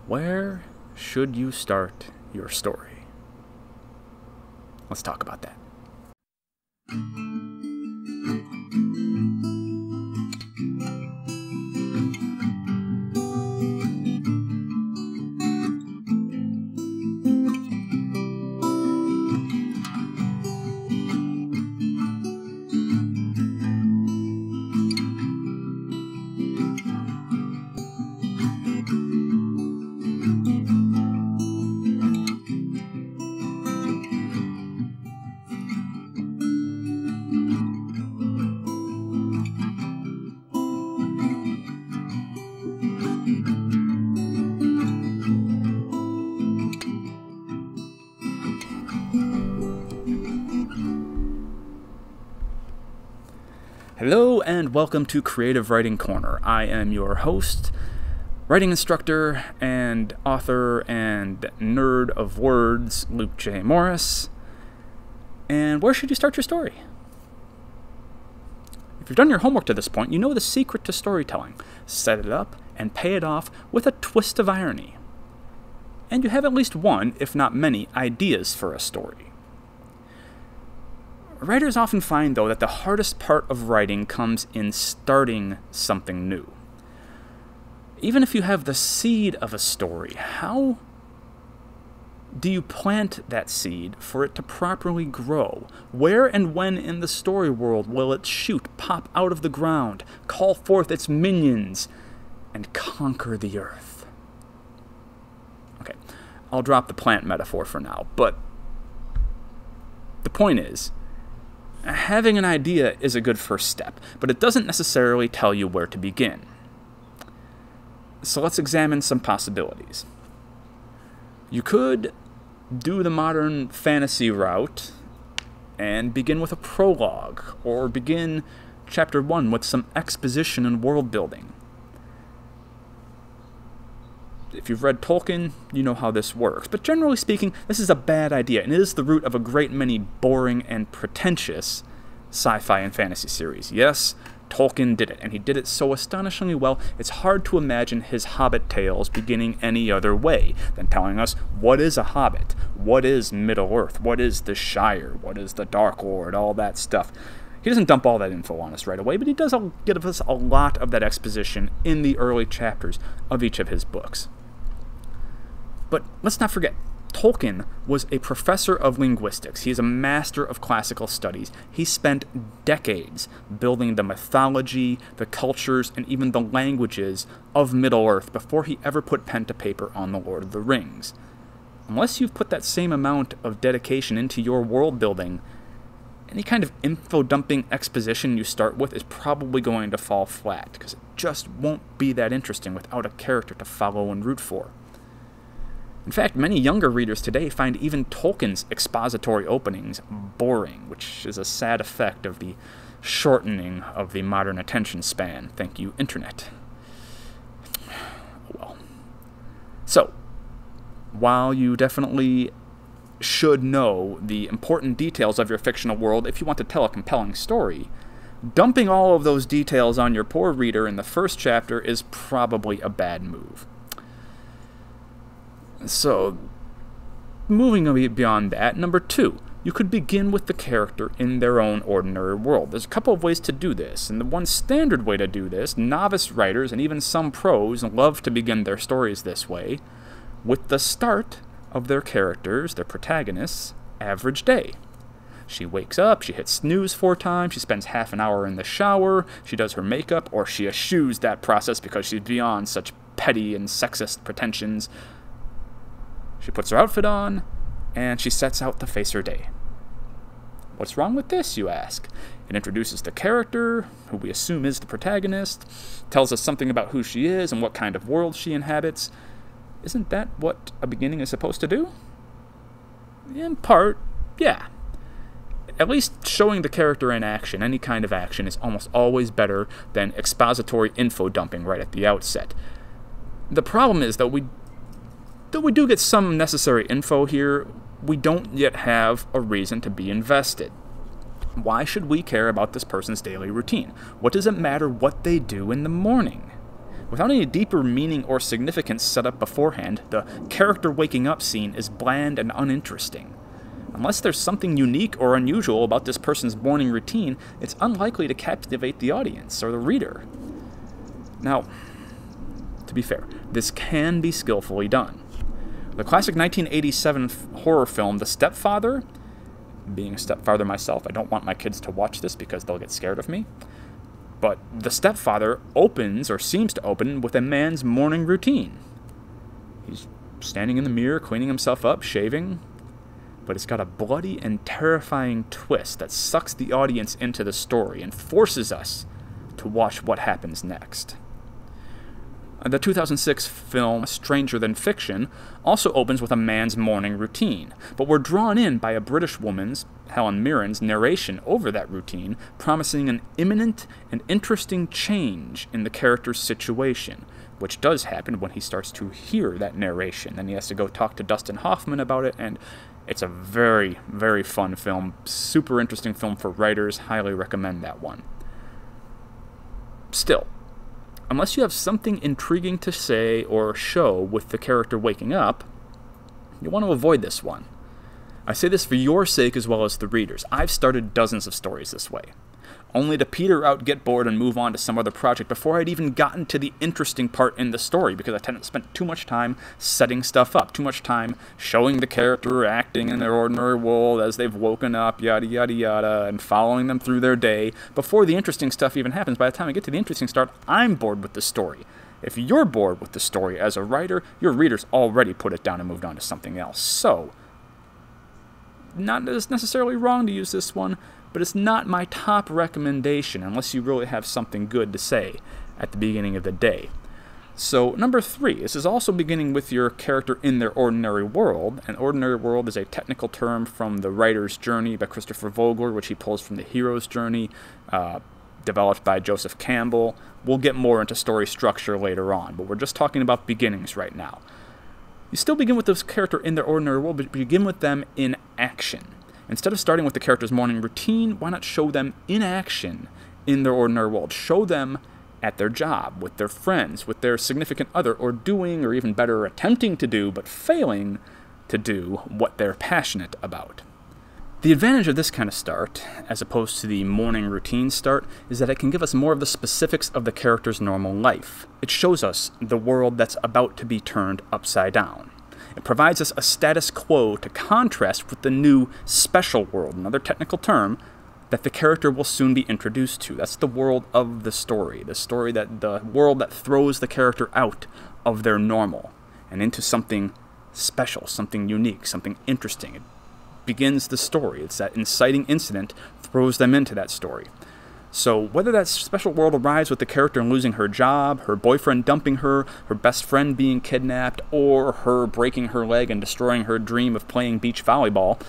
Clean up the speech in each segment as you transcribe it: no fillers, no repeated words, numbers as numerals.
Where should you start your story? Let's talk about that. Hello and welcome to Creative Writing Corner. I am your host, writing instructor and author and nerd of words, Luke J. Morris. And where should you start your story? If you've done your homework to this point, you know the secret to storytelling. Set it up and pay it off with a twist of irony. And you have at least one, if not many, ideas for a story. Writers often find, though, that the hardest part of writing comes in starting something new. Even if you have the seed of a story, how do you plant that seed for it to properly grow? Where and when in the story world will it shoot, pop out of the ground, call forth its minions, and conquer the earth? Okay, I'll drop the plant metaphor for now, but the point is, having an idea is a good first step, but it doesn't necessarily tell you where to begin. So let's examine some possibilities. You could do the modern fantasy route and begin with a prologue, or begin chapter 1 with some exposition and world building. If you've read Tolkien, you know how this works. But generally speaking, this is a bad idea, and it is the root of a great many boring and pretentious sci-fi and fantasy series. Yes, Tolkien did it, and he did it so astonishingly well, it's hard to imagine his Hobbit tales beginning any other way than telling us what is a Hobbit, what is Middle-earth, what is the Shire, what is the Dark Lord, all that stuff. He doesn't dump all that info on us right away, but he does give us a lot of that exposition in the early chapters of each of his books. But let's not forget, Tolkien was a professor of linguistics. He is a master of classical studies. He spent decades building the mythology, the cultures, and even the languages of Middle-earth before he ever put pen to paper on The Lord of the Rings. Unless you've put that same amount of dedication into your world building, any kind of info-dumping exposition you start with is probably going to fall flat, because it just won't be that interesting without a character to follow and root for. In fact, many younger readers today find even Tolkien's expository openings boring, which is a sad effect of the shortening of the modern attention span. Thank you, Internet. Well. So, while you definitely should know the important details of your fictional world if you want to tell a compelling story, dumping all of those details on your poor reader in the first chapter is probably a bad move. So, moving beyond that, number 2, you could begin with the character in their own ordinary world. There's a couple of ways to do this, and the one standard way to do this, novice writers and even some pros love to begin their stories this way, with the start of their characters, their protagonists' average day. She wakes up, she hits snooze 4 times, she spends half an hour in the shower, she does her makeup, or she eschews that process because she's beyond such petty and sexist pretensions. She puts her outfit on, and she sets out to face her day. What's wrong with this, you ask? It introduces the character, who we assume is the protagonist, tells us something about who she is and what kind of world she inhabits. Isn't that what a beginning is supposed to do? In part, yeah. At least showing the character in action, any kind of action, is almost always better than expository info dumping right at the outset. The problem is, though we do get some necessary info here, we don't yet have a reason to be invested. Why should we care about this person's daily routine? What does it matter what they do in the morning? Without any deeper meaning or significance set up beforehand, the character waking up scene is bland and uninteresting. Unless there's something unique or unusual about this person's morning routine, it's unlikely to captivate the audience or the reader. Now, to be fair, this can be skillfully done. The classic 1987 horror film, The Stepfather, being a stepfather myself, I don't want my kids to watch this because they'll get scared of me, but The Stepfather opens, or seems to open, with a man's morning routine. He's standing in the mirror, cleaning himself up, shaving, but it's got a bloody and terrifying twist that sucks the audience into the story and forces us to watch what happens next. The 2006 film Stranger Than Fiction also opens with a man's morning routine, but we're drawn in by a British woman's, Helen Mirren's, narration over that routine, promising an imminent and interesting change in the character's situation, which does happen when he starts to hear that narration. Then he has to go talk to Dustin Hoffman about it, and it's a very, very fun film, super interesting film for writers, highly recommend that one. Still, unless you have something intriguing to say or show with the character waking up, you want to avoid this one. I say this for your sake as well as the readers. I've started dozens of stories this way, only to peter out, get bored, and move on to some other project before I'd even gotten to the interesting part in the story, because I tend to spend too much time setting stuff up, too much time showing the character acting in their ordinary world as they've woken up, yada yada yada, and following them through their day before the interesting stuff even happens. By the time I get to the interesting start, I'm bored with the story. If you're bored with the story as a writer, your readers already put it down and moved on to something else. So, not that it's necessarily wrong to use this one, but it's not my top recommendation unless you really have something good to say at the beginning of the day. So, number 3, this is also beginning with your character in their ordinary world. An ordinary world is a technical term from The Writer's Journey by Christopher Vogler, which he pulls from The Hero's Journey, developed by Joseph Campbell. We'll get more into story structure later on, but we're just talking about beginnings right now. You still begin with this character in their ordinary world, but begin with them in action. Instead of starting with the character's morning routine, why not show them in action in their ordinary world? Show them at their job, with their friends, with their significant other, or doing, or even better, attempting to do, but failing to do what they're passionate about. The advantage of this kind of start, as opposed to the morning routine start, is that it can give us more of the specifics of the character's normal life. It shows us the world that's about to be turned upside down. It provides us a status quo to contrast with the new special world, another technical term, that the character will soon be introduced to. That's the world of the story the world that throws the character out of their normal and into something special, something unique, something interesting. It begins the story. It's that inciting incident throws them into that story. So whether that special world arrives with the character losing her job, her boyfriend dumping her, her best friend being kidnapped, or her breaking her leg and destroying her dream of playing beach volleyball,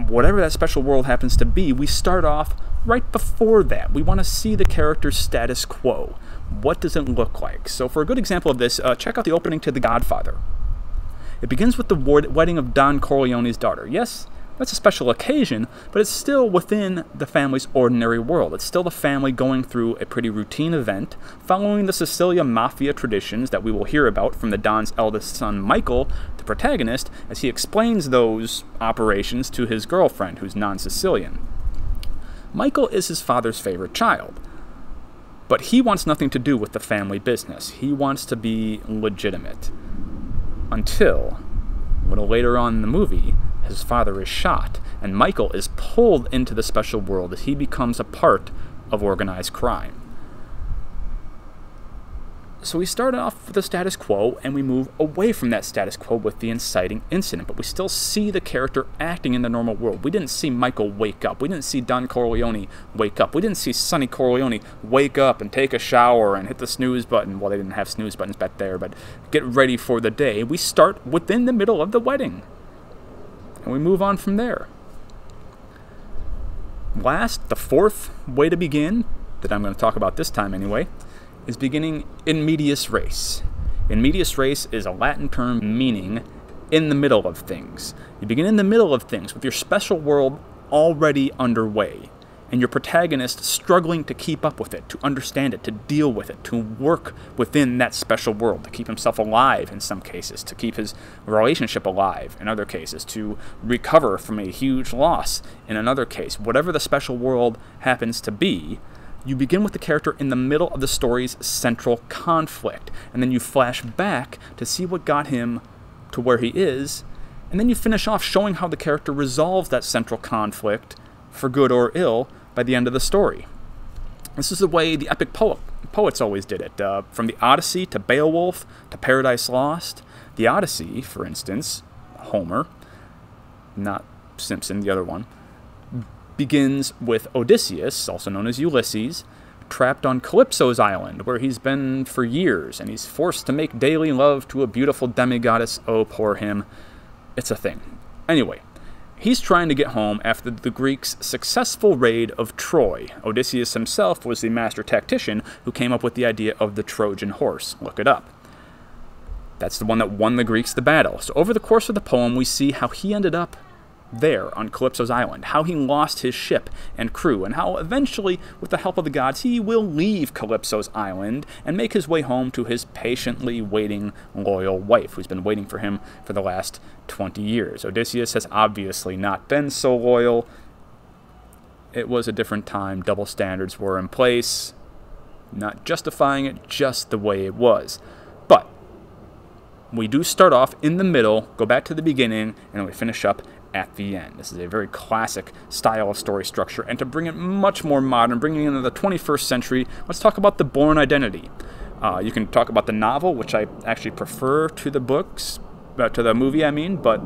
whatever that special world happens to be, we start off right before that. We want to see the character's status quo. What does it look like? So for a good example of this, check out the opening to The Godfather. It begins with the wedding of Don Corleone's daughter. Yes, that's a special occasion, but it's still within the family's ordinary world. It's still the family going through a pretty routine event, following the Sicilian mafia traditions that we will hear about from the Don's eldest son, Michael, the protagonist, as he explains those operations to his girlfriend, who's non-Sicilian. Michael is his father's favorite child, but he wants nothing to do with the family business. He wants to be legitimate. Until, a little later on in the movie, his father is shot, and Michael is pulled into the special world as he becomes a part of organized crime. So we start off with the status quo, and we move away from that status quo with the inciting incident, but we still see the character acting in the normal world. We didn't see Michael wake up. We didn't see Don Corleone wake up. We didn't see Sonny Corleone wake up and take a shower and hit the snooze button. Well, they didn't have snooze buttons back there, but get ready for the day. We start within the middle of the wedding, and we move on from there. Last, the fourth way to begin, that I'm going to talk about this time anyway, is beginning in medias res. In medias res is a Latin term meaning in the middle of things. You begin in the middle of things with your special world already underway. and your protagonist struggling to keep up with it, to understand it, to deal with it, to work within that special world, to keep himself alive in some cases, to keep his relationship alive in other cases, to recover from a huge loss in another case. Whatever the special world happens to be, you begin with the character in the middle of the story's central conflict, and then you flash back to see what got him to where he is, and then you finish off showing how the character resolves that central conflict, for good or ill, by the end of the story. This is the way the epic poets always did it. From the Odyssey to Beowulf to Paradise Lost. The Odyssey, for instance, Homer, not Simpson, the other one, begins with Odysseus, also known as Ulysses, trapped on Calypso's island, where he's been for years, and he's forced to make daily love to a beautiful demigoddess. Oh, poor him. It's a thing. Anyway, he's trying to get home after the Greeks' successful raid of Troy. Odysseus himself was the master tactician who came up with the idea of the Trojan horse. Look it up. That's the one that won the Greeks the battle. So over the course of the poem, we see how he ended up there on Calypso's island, how he lost his ship and crew, and how eventually, with the help of the gods, he will leave Calypso's island and make his way home to his patiently waiting, loyal wife, who's been waiting for him for the last 20 years. Odysseus has obviously not been so loyal. It was a different time. Double standards were in place, not justifying it, just the way it was. But we do start off in the middle, go back to the beginning, and we finish up at the end. This is a very classic style of story structure, and to bring it much more modern, bringing it into the 21st century, let's talk about the Bourne Identity. You can talk about the novel, which I actually prefer to the books, to the movie, I mean, but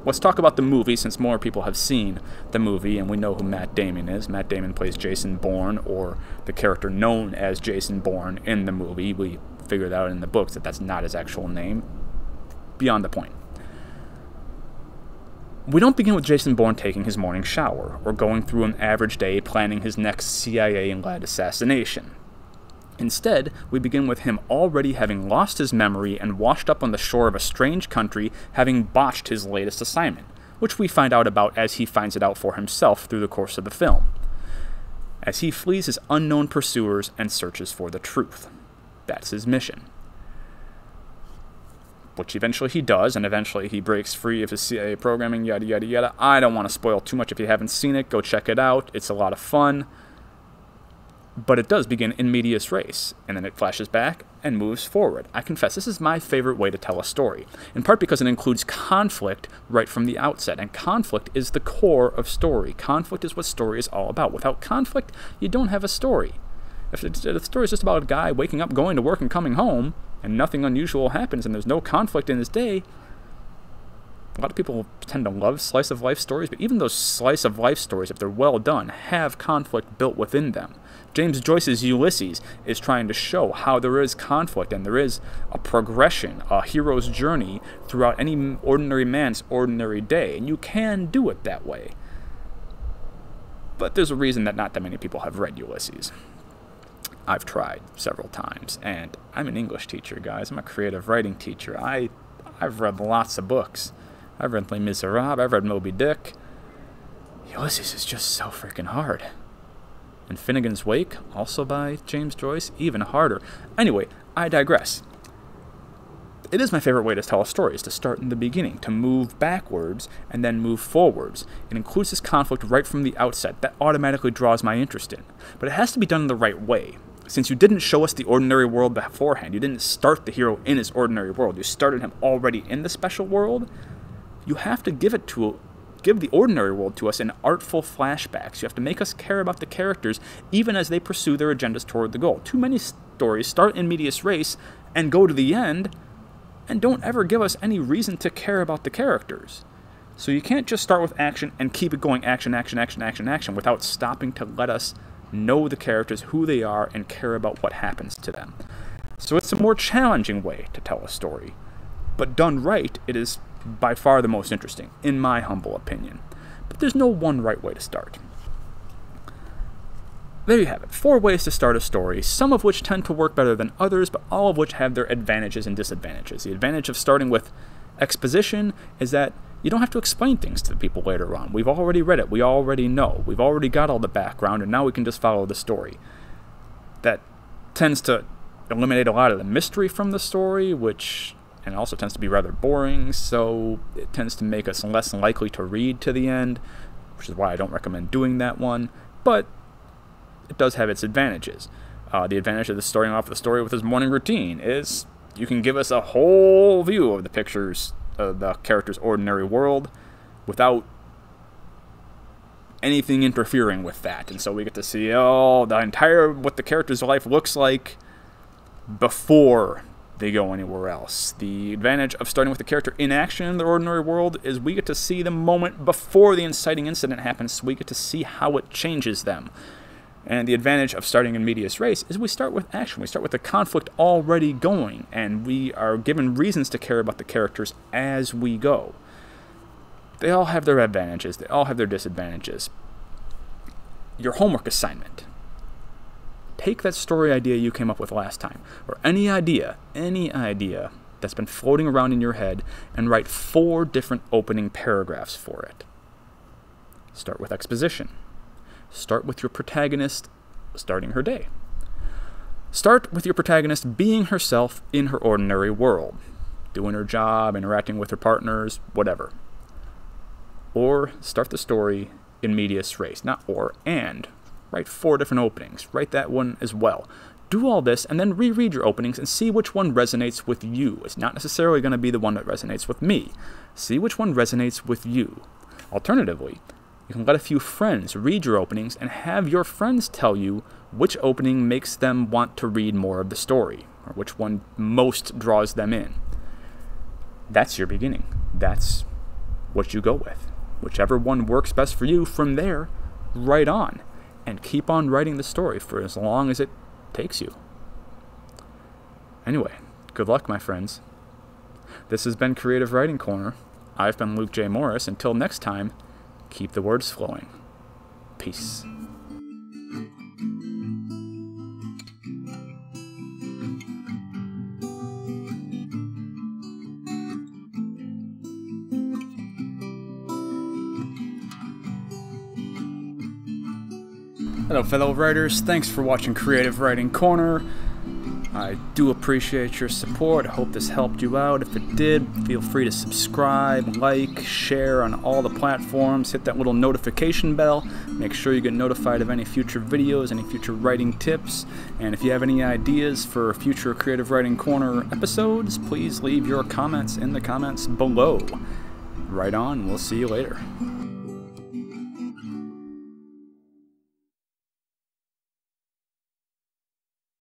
let's talk about the movie, since more people have seen the movie, and we know who Matt Damon is. Matt Damon plays Jason Bourne, or the character known as Jason Bourne in the movie. We figured out in the books that that's not his actual name. Beyond the point. We don't begin with Jason Bourne taking his morning shower, or going through an average day planning his next CIA-led assassination. Instead, we begin with him already having lost his memory and washed up on the shore of a strange country, having botched his latest assignment, which we find out about as he finds it out for himself through the course of the film, as he flees his unknown pursuers and searches for the truth. That's his mission. Which eventually he does, and eventually he breaks free of his CIA programming, yada yada yada. I don't want to spoil too much. If you haven't seen it, go check it out. It's a lot of fun. But it does begin in medias res, and then it flashes back and moves forward. I confess, this is my favorite way to tell a story, in part because it includes conflict right from the outset, and conflict is the core of story. Conflict is what story is all about. Without conflict, you don't have a story. If the story is just about a guy waking up, going to work, and coming home, and nothing unusual happens, and there's no conflict in his day, a lot of people tend to love slice-of-life stories, but even those slice-of-life stories, if they're well done, have conflict built within them. James Joyce's Ulysses is trying to show how there is conflict, and there is a progression, a hero's journey throughout any ordinary man's ordinary day, and you can do it that way. But there's a reason that not that many people have read Ulysses. I've tried several times, and I'm an English teacher, guys. I'm a creative writing teacher. I've read lots of books. I've read Les Miserables, I've read Moby Dick. Ulysses is just so freaking hard. And Finnegan's Wake, also by James Joyce, even harder. Anyway, I digress. It is my favorite way to tell a story, is to start in the beginning, to move backwards and then move forwards. It includes this conflict right from the outset. That automatically draws my interest in. But it has to be done in the right way. Since you didn't show us the ordinary world beforehand, you didn't start the hero in his ordinary world, you started him already in the special world, you have to give the ordinary world to us in artful flashbacks. You have to make us care about the characters even as they pursue their agendas toward the goal. Too many stories start in medias res and go to the end and don't ever give us any reason to care about the characters. So you can't just start with action and keep it going action, action, action, action, action without stopping to let us know the characters, who they are, and care about what happens to them. So it's a more challenging way to tell a story. But done right, it is by far the most interesting, in my humble opinion. But there's no one right way to start. There you have it. 4 ways to start a story, some of which tend to work better than others, but all of which have their advantages and disadvantages. The advantage of starting with exposition is that You don't have to explain things to the people later on. We've already read it. We already know. We've already got all the background, and now we can just follow the story. That tends to eliminate a lot of the mystery from the story, and also tends to be rather boring, so it tends to make us less likely to read to the end, which is why I don't recommend doing that one. But it does have its advantages. The advantage of starting off the story with his morning routine is you can give us a whole view of the pictures of the character's ordinary world without anything interfering with that. And so we get to see what the character's life looks like before they go anywhere else. The advantage of starting with the character in action in their ordinary world is we get to see the moment before the inciting incident happens, so we get to see how it changes them. And the advantage of starting in medias res is we start with action. We start with the conflict already going, and we are given reasons to care about the characters as we go. They all have their advantages. They all have their disadvantages. Your homework assignment. Take that story idea you came up with last time, or any idea that's been floating around in your head, and write 4 different opening paragraphs for it. Start with exposition. Start with your protagonist starting her day. Start with your protagonist being herself in her ordinary world, doing her job, interacting with her partners, whatever. Or start the story in medias res, not or, and. Write 4 different openings. Write that one as well. Do all this and then reread your openings and see which one resonates with you. It's not necessarily going to be the one that resonates with me. See which one resonates with you. Alternatively, you can let a few friends read your openings and have your friends tell you which opening makes them want to read more of the story, or which one most draws them in. That's your beginning. That's what you go with. Whichever one works best for you, from there, write on. And keep on writing the story for as long as it takes you. Anyway, good luck, my friends. This has been Creative Writing Corner. I've been Luke J. Morris. Until next time, keep the words flowing. Peace. Hello, fellow writers. Thanks for watching Creative Writing Corner. I do appreciate your support. I hope this helped you out. If it did, feel free to subscribe, like, share on all the platforms. Hit that little notification bell. Make sure you get notified of any future videos, any future writing tips. And if you have any ideas for future Creative Writing Corner episodes, please leave your comments in the comments below. Right on. We'll see you later.